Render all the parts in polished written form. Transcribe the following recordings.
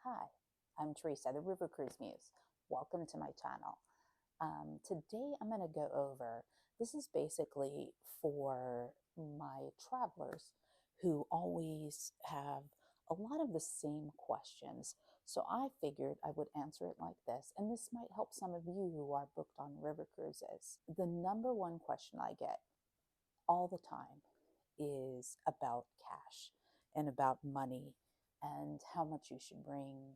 Hi, I'm Teresa, the River Cruise Muse. Welcome to my channel. Today I'm going to go over, this is basically for my travelers who always have a lot of the same questions. So I figured I would answer it like this, and this might help some of you who are booked on river cruises. The number one question I get all the time is about cash and about money and how much you should bring.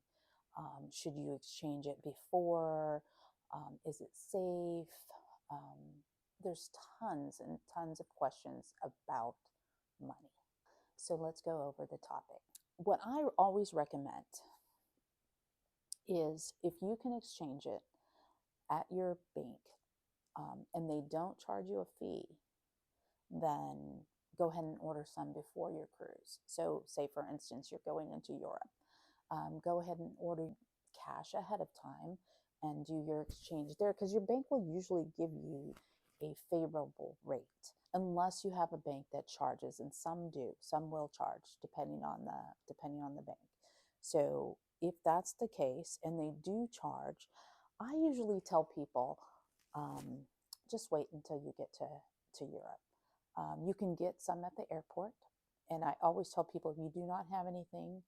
Should you exchange it before? Is it safe? There's tons and tons of questions about money. So let's go over the topic. What I always recommend is if you can exchange it at your bank and they don't charge you a fee, then go ahead and order some before your cruise. So say for instance, you're going into Europe. Go ahead and order cash ahead of time and do your exchange there, because your bank will usually give you a favorable rate unless you have a bank that charges, and some do. Some will charge depending on the bank. So if that's the case and they do charge, I usually tell people just wait until you get to Europe. You can get some at the airport, and I always tell people if you do not have anything,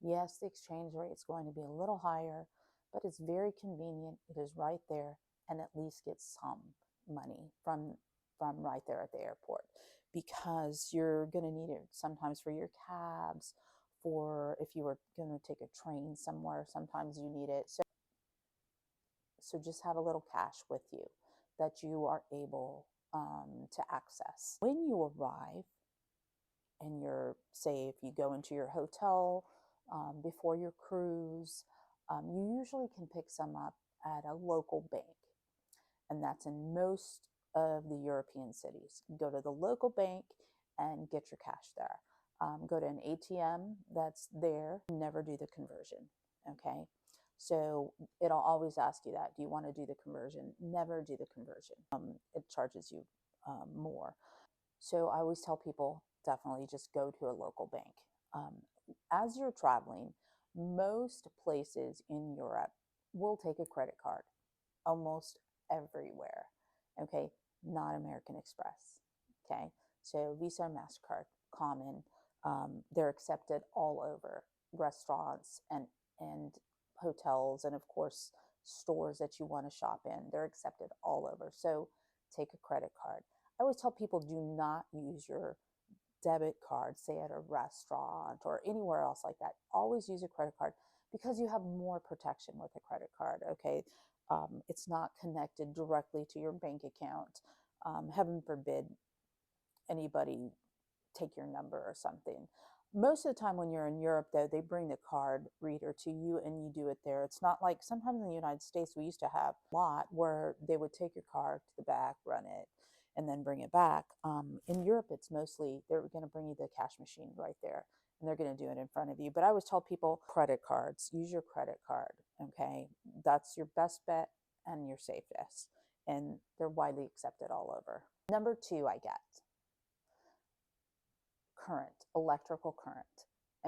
yes, the exchange rate is going to be a little higher, but it's very convenient. It is right there, and at least get some money from right there at the airport, because you're going to need it sometimes for your cabs, for if you were going to take a train somewhere, sometimes you need it. So just have a little cash with you that you are able to access. When you arrive and say if you go into your hotel before your cruise, you usually can pick some up at a local bank. And that's in most of the European cities. Go to the local bank and get your cash there. Go to an ATM that's there. Never do the conversion, okay? So it'll always ask you that. Do you want to do the conversion? Never do the conversion. It charges you more. So I always tell people, definitely just go to a local bank. As you're traveling, most places in Europe will take a credit card, almost everywhere, okay? Not American Express, okay? So Visa or MasterCard, common. They're accepted all over restaurants and hotels, and of course, stores that you want to shop in. They're accepted all over. So take a credit card. I always tell people, do not use your debit card, say at a restaurant or anywhere else like that. Always use a credit card, because you have more protection with a credit card, okay? It's not connected directly to your bank account. Heaven forbid anybody take your number or something. Most of the time when you're in Europe, though, they bring the card reader to you and you do it there. It's not like sometimes in the United States, we used to have a lot where they would take your card to the back, run it, and then bring it back. In Europe, it's mostly they're going to bring you the cash machine right there, and they're going to do it in front of you. But I always tell people, credit cards, use your credit card, okay? That's your best bet and your safest, and they're widely accepted all over. Number two, I get current, electrical current.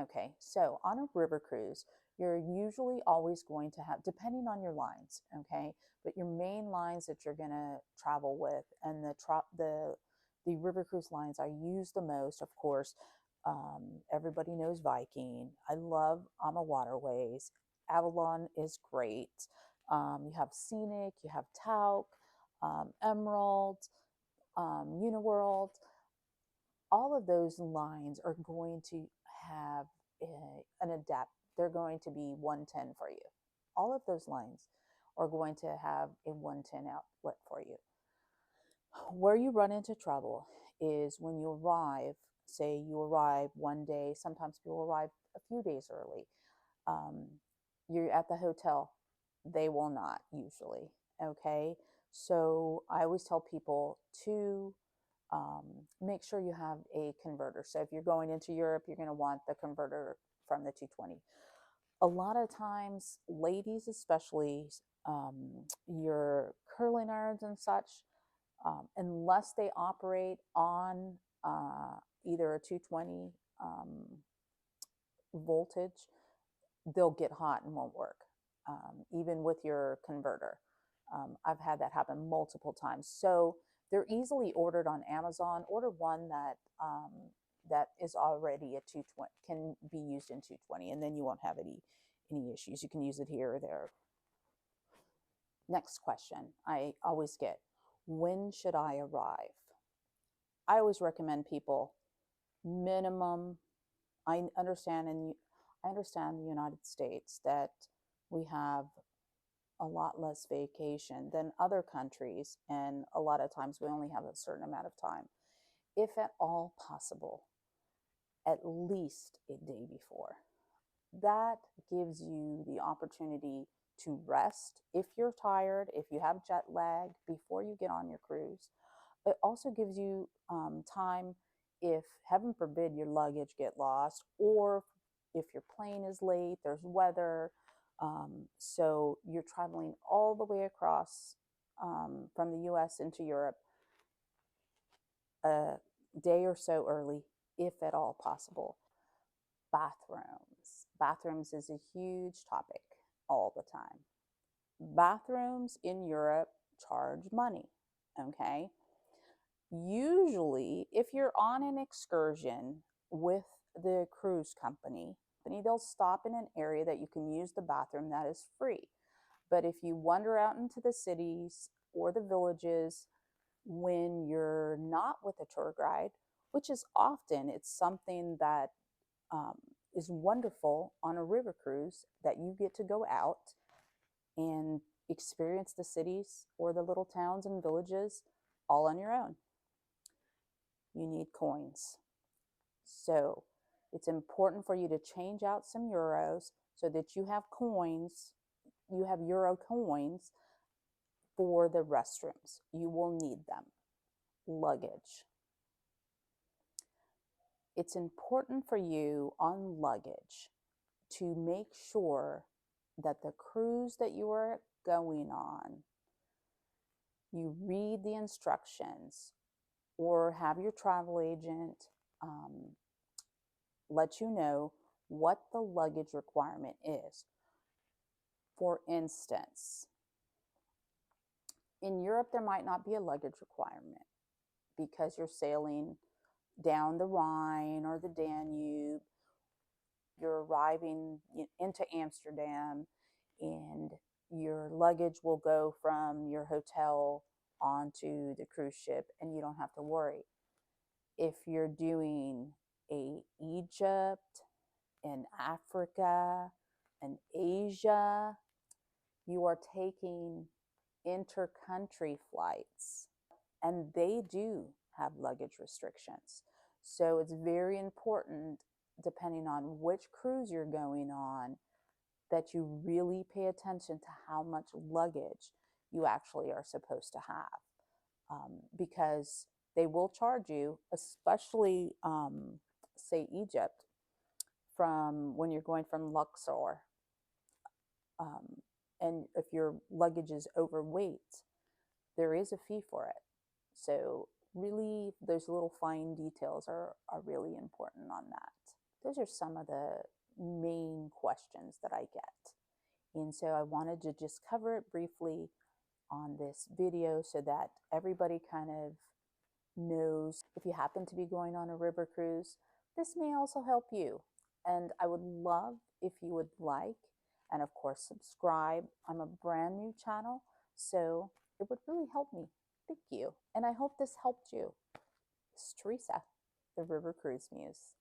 Okay, so on a river cruise, you're usually always going to have, depending on your lines, okay, but your main lines that you're going to travel with, and the river cruise lines I use the most, of course, everybody knows Viking. I love Ama Waterways. Avalon is great. You have Scenic, you have Tauk, Emerald, Uniworld. All of those lines are going to have an adapt. They're going to be 110 for you. All of those lines are going to have a 110 outlet for you. Where you run into trouble is when you arrive, say you arrive one day, sometimes people arrive a few days early. You're at the hotel. They will not usually, okay? So I always tell people to make sure you have a converter. So if you're going into Europe, you're going to want the converter from the 220. A lot of times, ladies especially, your curling irons and such, unless they operate on either a 220 voltage, they'll get hot and won't work, even with your converter. I've had that happen multiple times. So they're easily ordered on Amazon. Order one that is already a 220, can be used in 220, and then you won't have any issues. You can use it here or there. Next question I always get: when should I arrive? I always recommend people minimum. I understand, and I understand the United States that we have a lot less vacation than other countries, and a lot of times we only have a certain amount of time. If at all possible, at least a day before. That gives you the opportunity to rest if you're tired, if you have jet lag before you get on your cruise. It also gives you time if, heaven forbid, your luggage get lost, or if your plane is late, there's weather. So you're traveling all the way across from the US into Europe a day or so early, if at all possible. Bathrooms. Bathrooms is a huge topic all the time. Bathrooms in Europe charge money, okay? Usually, if you're on an excursion with the cruise company, they'll stop in an area that you can use the bathroom that is free. But if you wander out into the cities or the villages when you're not with a tour guide, which is often, it's something that um, is wonderful on a river cruise, that you get to go out and experience the cities or the little towns and villages all on your own. You need coins. So it's important for you to change out some euros so that you have coins, you have euro coins for the restrooms. You will need them. Luggage. It's important for you on luggage to make sure that the cruise that you are going on, you read the instructions or have your travel agent let you know what the luggage requirement is. For instance, in Europe, there might not be a luggage requirement because you're sailing down the Rhine or the Danube. You're arriving into Amsterdam, and your luggage will go from your hotel onto the cruise ship, and you don't have to worry. If you're doing a Egypt, in Africa, and Asia, you are taking inter-country flights, and they do have luggage restrictions. So it's very important, depending on which cruise you're going on, that you really pay attention to how much luggage you actually are supposed to have, because they will charge you, especially say Egypt, from when you're going from Luxor. And if your luggage is overweight, there is a fee for it. So really, those little fine details are really important on that. Those are some of the main questions that I get. And so I wanted to just cover it briefly on this video so that everybody kind of knows. If you happen to be going on a river cruise, this may also help you. And I would love if you would like, and of course subscribe. I'm a brand new channel, so it would really help me. Thank you. And I hope this helped you. It's Teresa, the River Cruise Muse.